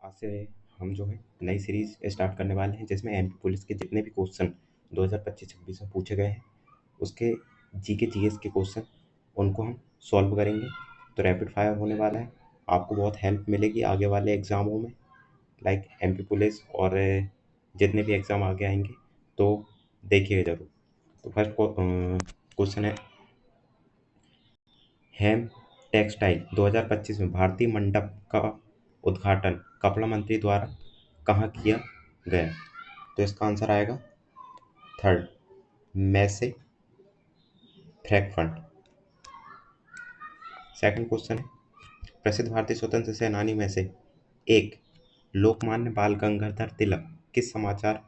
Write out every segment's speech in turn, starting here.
आज से हम जो है नई सीरीज स्टार्ट करने वाले हैं जिसमें एमपी पुलिस के जितने भी क्वेश्चन 2025-26 में पूछे गए हैं उसके जीके जीएस के क्वेश्चन उनको हम सॉल्व करेंगे। तो रैपिड फायर होने वाला है, आपको बहुत हेल्प मिलेगी आगे वाले एग्ज़ामों में, लाइक एमपी पुलिस और जितने भी एग्ज़ाम आगे आएंगे तो देखिएगा ज़रूर। तो फर्स्ट क्वेश्चन है, हेम टेक्सटाइल 2025 में भारतीय मंडप का उद्घाटन कपड़ा मंत्री द्वारा कहाँ किया गया? तो इसका आंसर आएगा थर्ड, मैसे फ्रैंकफर्ट। सेकंड क्वेश्चन है, प्रसिद्ध भारतीय स्वतंत्र सेनानी में से एक लोकमान्य बाल गंगाधर तिलक किस समाचार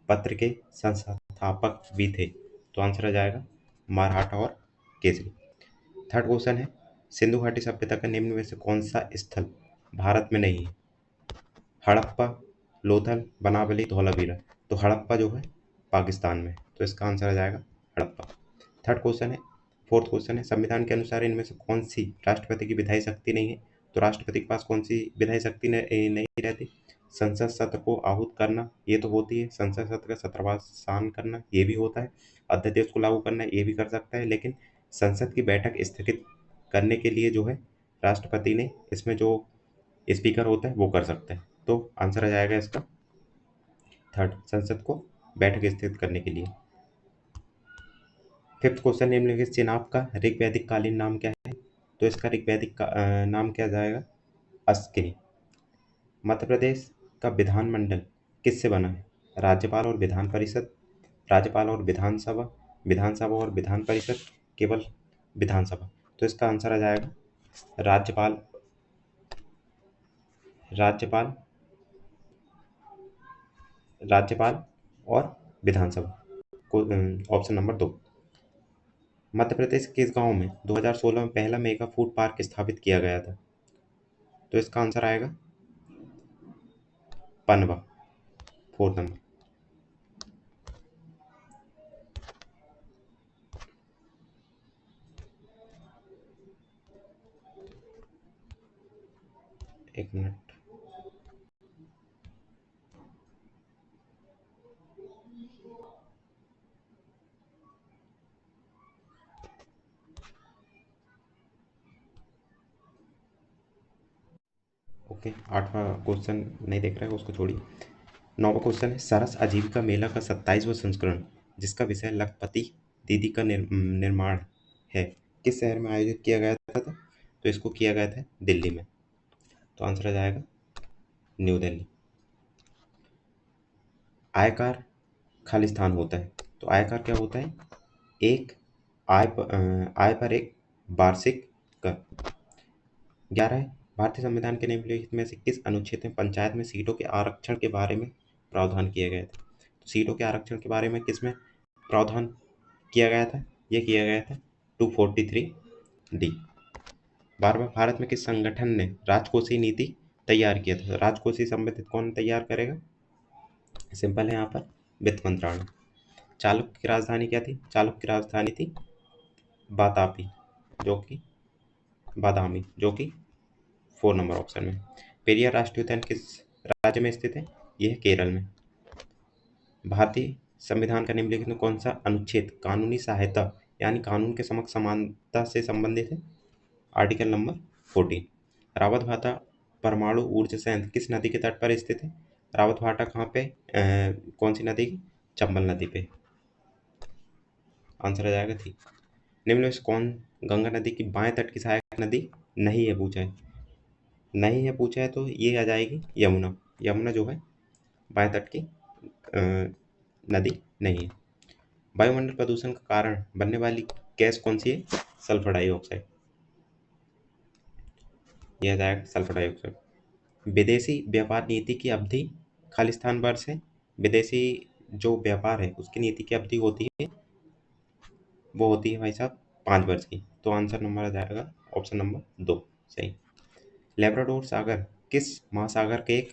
पत्र के संस्थापक भी थे? तो आंसर आ जाएगा मराठा और केसरी। थर्ड क्वेश्चन है, सिंधु घाटी सभ्यता का निम्न में से कौन सा स्थल भारत में नहीं है? हड़प्पा, लोथल, बनावली, धौलावीरा। तो हड़प्पा जो है पाकिस्तान में, तो इसका आंसर आ जाएगा हड़प्पा। थर्ड क्वेश्चन है, फोर्थ क्वेश्चन है, संविधान के अनुसार इनमें से कौन सी राष्ट्रपति की विधायी शक्ति नहीं है? तो राष्ट्रपति के पास कौन सी विधायी शक्ति नहीं रहती? संसद सत्र को आहूत करना ये तो होती है, संसद सत्र का सत्रवासान करना ये भी होता है, अध्यादेश को लागू करना ये भी कर सकता है, लेकिन संसद की बैठक स्थगित करने के लिए जो है राष्ट्रपति ने इसमें जो स्पीकर होता है वो कर सकता है। तो आंसर आ जाएगा इसका थर्ड, संसद को बैठक स्थगित करने के लिए। फिफ्थ क्वेश्चन, निम्नलिखित चेनाब का ऋग्वैदिक कालीन नाम क्या है? तो इसका ऋग्वैदिक नाम क्या जाएगा? अस्किनी। मध्य प्रदेश का विधानमंडल किससे बना है? राज्यपाल और विधान परिषद, राज्यपाल और विधानसभा, विधानसभा और विधान परिषद, केवल विधानसभा। तो इसका आंसर आ जाएगा राज्यपाल, राज्यपाल, राज्यपाल और विधानसभा। Option number 2। मध्य प्रदेश के किस गांव में 2016 में पहला मेगा फूड पार्क स्थापित किया गया था? तो इसका आंसर आएगा पनवा, फोर्थ नंबर। एक मिनट, ओके। आठवां क्वेश्चन नहीं देख रहा है उसको छोड़िए। नौवां क्वेश्चन है, सरस आजीविका मेला का 27वां संस्करण जिसका विषय लखपति दीदी का निर्माण है किस शहर में आयोजित किया गया था? तो इसको किया गया था दिल्ली में, तो आंसर आ जाएगा न्यू दिल्ली। आयकर खालिस्तान होता है, तो आयकर क्या होता है? एक आय पर एक वार्षिक कर। 11 है, भारतीय संविधान के निम्नलिखित में से किस अनुच्छेद में पंचायत में सीटों के आरक्षण के बारे में प्रावधान किए गए थे? तो सीटों के आरक्षण के बारे में किस में प्रावधान किया गया था? ये किया गया था 243D। 12वां, भारत में किस संगठन ने राजकोषीय नीति तैयार किया था? राजकोषीय संबंधित कौन तैयार करेगा? सिंपल है यहाँ पर वित्त मंत्रालय। चालुक्य की राजधानी क्या थी? चालुक्य की राजधानी थी बातापी, जो कि बादामी, जो कि 4 नंबर ऑप्शन में। पेरियार राष्ट्रीय उद्यान किस राज्य में स्थित है? यह है केरल में। भारतीय संविधान का निम्नलिखित में कौन सा अनुच्छेद कानूनी सहायता यानी कानून के समक्ष समानता से संबंधित है? Article number 14। रावत भाटा परमाणु ऊर्जा संयंत्र किस नदी के तट पर स्थित है? रावत भाटा कहाँ पे, कौन सी नदी? चंबल नदी पे। आंसर आ जाएगा थी। निम्न में से कौन गंगा नदी की बाएं तट की सहायक नदी नहीं है पूछा है? नहीं है पूछा है तो ये आ जाएगी यमुना। यमुना जो है बाएं तट की नदी नहीं है। वायुमंडल प्रदूषण का कारण बनने वाली गैस कौन सी है? Sulphur dioxide. यह आ जाएगा सल्फर डाइऑक्साइड। विदेशी व्यापार नीति की अवधि खालिस्तान वर्ष है। विदेशी जो व्यापार है उसकी नीति की अवधि होती है, वो होती है भाई साहब 5 वर्ष की। तो आंसर नंबर आ जाएगा ऑप्शन नंबर 2 सही। लेब्राडोर सागर किस महासागर के एक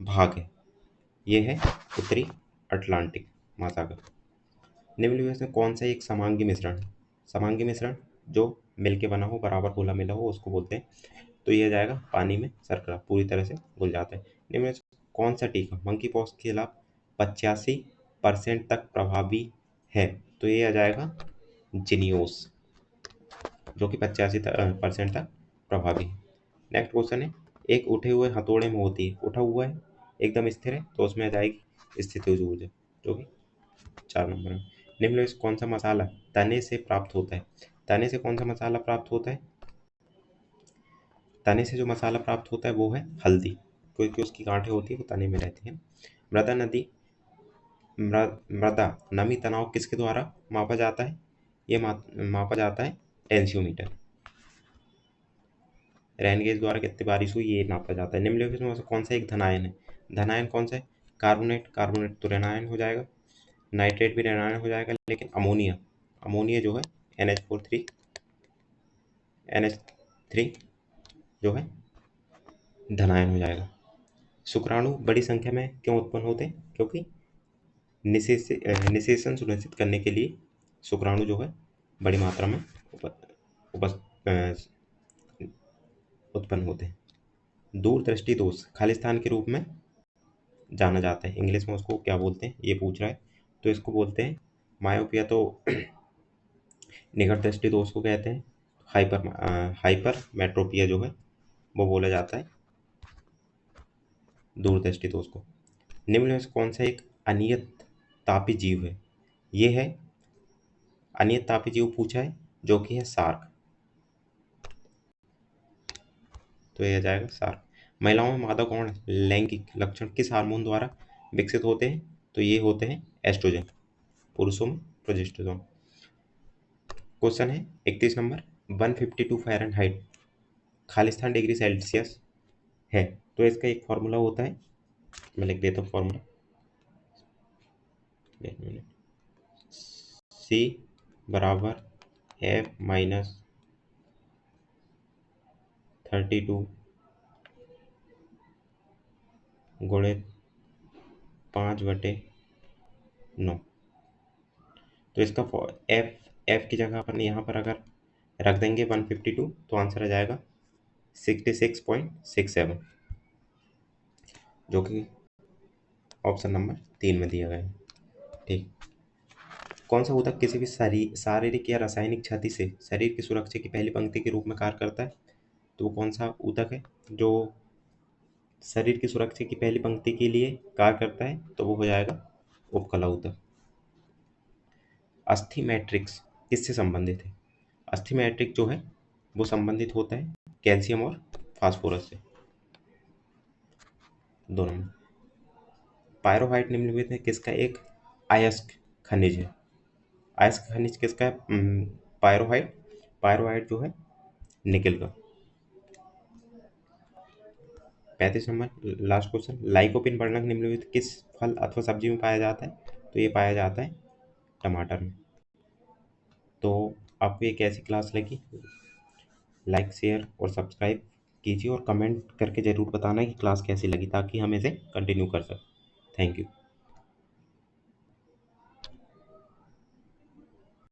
भाग है? ये है उत्तरी अटलांटिक महासागर। निम्न में से कौन सा एक समांगी मिश्रण है? समांगी मिश्रण जो मिलके बना हो, बराबर घुला मिला हो, उसको बोलते हैं। तो ये आ जाएगा पानी में शर्करा पूरी तरह से घुल जाता है। निम्न में से कौन सा टीका मंकी पॉक्स के खिलाफ 85% तक प्रभावी है? तो ये आ जाएगा जिनियोस, जो कि 85% तक प्रभावी है। नेक्स्ट क्वेश्चन है, एक उठे हुए हथौड़े में होती है, उठा हुआ है एकदम स्थिर है तो उसमें आ जाएगी स्थितिज ऊर्जा, जो कि 4 नंबर में। निम्न में से कौन सा मसाला तने से प्राप्त होता है? तने से कौन सा मसाला प्राप्त होता है? तने से जो मसाला प्राप्त होता है वो है हल्दी, क्योंकि उसकी गांठें होती है वो तने में रहती हैं। मृदा नदी मृदा नमी तनाव किसके द्वारा मापा जाता है? ये मापा जाता है टेंसियोमीटर। रेन गेज द्वारा कितनी बारिश हुई ये नापा जाता है। निम्नलिखित में से कौन सा एक धनायन है? धनायन कौन सा है? कार्बोनेट, कार्बोनेट तो ऋणायन हो जाएगा, नाइट्रेट भी ऋणायन हो जाएगा, लेकिन अमोनिया, अमोनिया जो है NH3 जो है धनायन हो जाएगा। शुक्राणु बड़ी संख्या में क्यों उत्पन्न होते हैं? क्योंकि निषेचन सुनिश्चित करने के लिए शुक्राणु जो है बड़ी मात्रा में उत्पन्न होते हैं। दूरदृष्टि दोष खालिस्तान के रूप में जाना जाता है, इंग्लिश में उसको क्या बोलते हैं ये पूछ रहा है, तो इसको बोलते हैं मायोपिया, तो निकट दृष्टि दोष को कहते हैं हाइपर मेट्रोपिया जो है वो बोला जाता है दूरदृष्टि दोष को। निम्न में से कौन सा एक अनियत तापी जीव है? ये है अनियत तापी जीव पूछा है, जो कि है शार्क, तो ये आ जाएगा शार्क। महिलाओं में मादा कौन लैंगिक लक्षण किस हार्मोन द्वारा विकसित होते हैं? तो ये होते हैं एस्ट्रोजन, पुरुषों में प्रोजेस्टेरोन। क्वेश्चन है 31 number, 152 Fahrenheit Khalistan degree Celsius है, तो इसका एक फार्मूला होता है, मैं लिख देता हूँ फार्मूला, C बराबर F-32 गुणित 5/9। तो इसका एफ की जगह अपन यहाँ पर अगर रख देंगे 152 तो आंसर आ जाएगा 66.67, जो कि ऑप्शन नंबर 3 में दिया गया है। ठीक, कौन सा ऊतक किसी भी शारीरिक या रासायनिक क्षति से शरीर की सुरक्षा की पहली पंक्ति के रूप में कार्य करता है? तो वो कौन सा ऊतक है जो शरीर की सुरक्षा की पहली पंक्ति के लिए कार्य करता है? तो वो हो जाएगा उपकला ऊतक। अस्थि मैट्रिक्स किससे संबंधित है? अस्थि मैट्रिक्स जो है वो संबंधित होता है कैल्शियम और फास्फोरस से, दोनों में। पायरोहाइट निम्नलिखित में किसका एक अयस्क खनिज है? अयस्क खनिज किसका है? पायरोहाइट, पायरोहाइट जो है निकेल का। 35 नंबर लास्ट क्वेश्चन, लाइकोपिन वर्णक निम्नलिखित किस फल अथवा सब्जी में पाया जाता है? तो ये पाया जाता है टमाटर में। तो आपको ये कैसी क्लास लगी? लाइक शेयर और सब्सक्राइब कीजिए और कमेंट करके ज़रूर बताना कि क्लास कैसी लगी, ताकि हम इसे कंटिन्यू कर सकें। Thank you.